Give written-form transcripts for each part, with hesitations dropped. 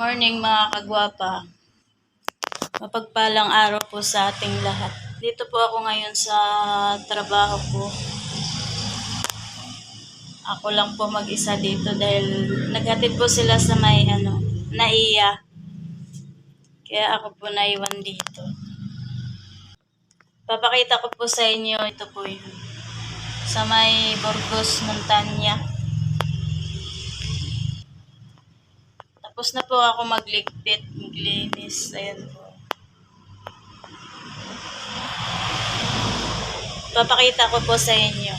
Morning mga kagwapa. Mapagpalang araw po sa ating lahat. Dito po ako ngayon sa trabaho ko. Ako lang po mag-isa dito dahil naghatid po sila sa may naiya. Kaya ako po naiwan dito. Papakita ko po sa inyo, ito po yun. Sa may Burgos, Montanya. Tapos na po ako magligpit, maglinis. Ayan po. Papakita ko po sa inyo.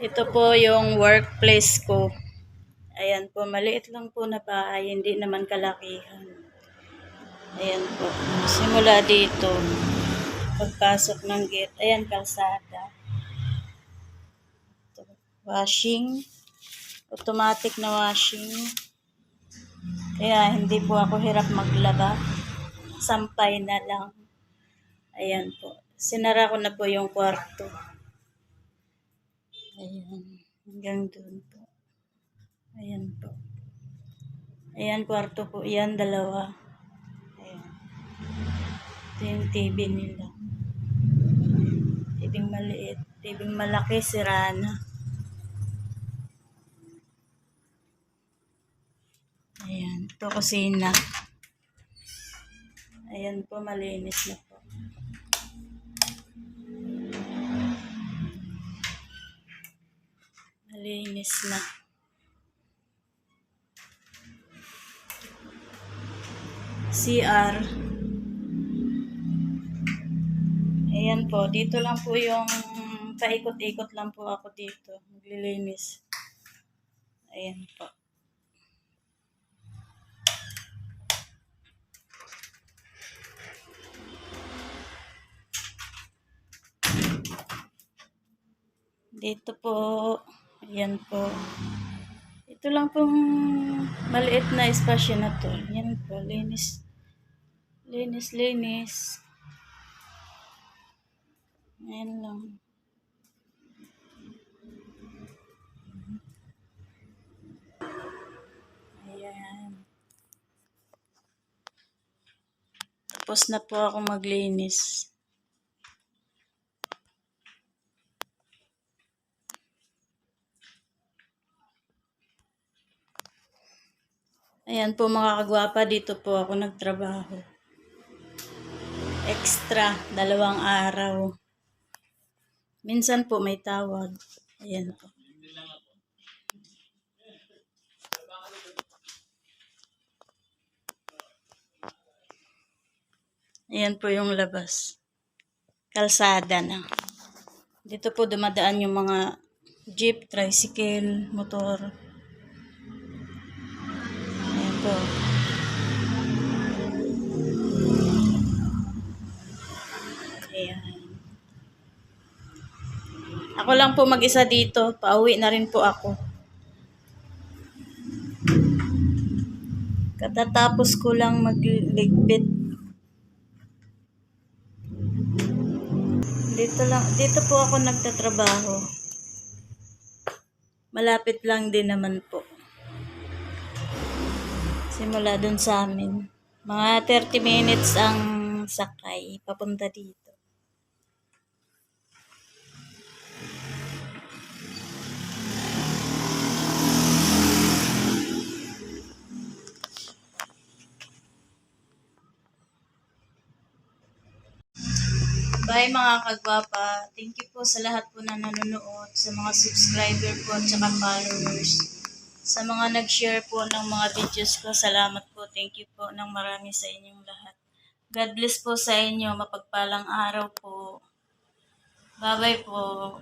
Ito po yung workplace ko. Ayan po, maliit lang po na bahay, hindi naman kalakihan. Ayan po, simula dito, pagpasok ng gate, ayan kalsada. Ito, washing, automatic na washing. Kaya hindi po ako hirap maglaba, sampay na lang. Ayan po, sinara ko na po yung kwarto. Ayan, hanggang doon po. Ayan po. Ayan, kwarto po. Ayan, dalawa. Ayan. Ito yung TV nila. TV maliit. TV malaki, sira na. Ayan. Ito kusina. Ayan po, malinis na po. Malinis na. CR. Ayan po, dito lang po yung paikot-ikot lang po ako dito. Maglilinis. Ayan po. Dito po, ayan po. Ito lang pong maliit na espasyo na to. Ayan po, linis. Linis, linis. Ayan lang. Ayan. Tapos na po ako maglinis. Ayan po mga kagwapa, dito po ako nagtrabaho. Extra, 2 araw. Minsan po may tawag. Ayan po. Ayan po yung labas. Kalsada na. Dito po dumadaan yung mga jeep, tricycle, motor. Ayan po. Ayan. Ako lang po mag-isa dito. Pauwi na rin po ako. Katatapos ko lang magligpit. Dito po ako nagtatrabaho. Malapit lang din naman po. Simula dun sa amin. Mga 30 minutes ang sakay papunta dito. Bye mga kagwapa. Thank you po sa lahat po na nanonood, sa mga subscriber po at saka followers. Sa mga nag-share po ng mga videos ko, salamat po. Thank you po ng marami sa inyong lahat. God bless po sa inyo. Mapagpalang araw po. Bye-bye po.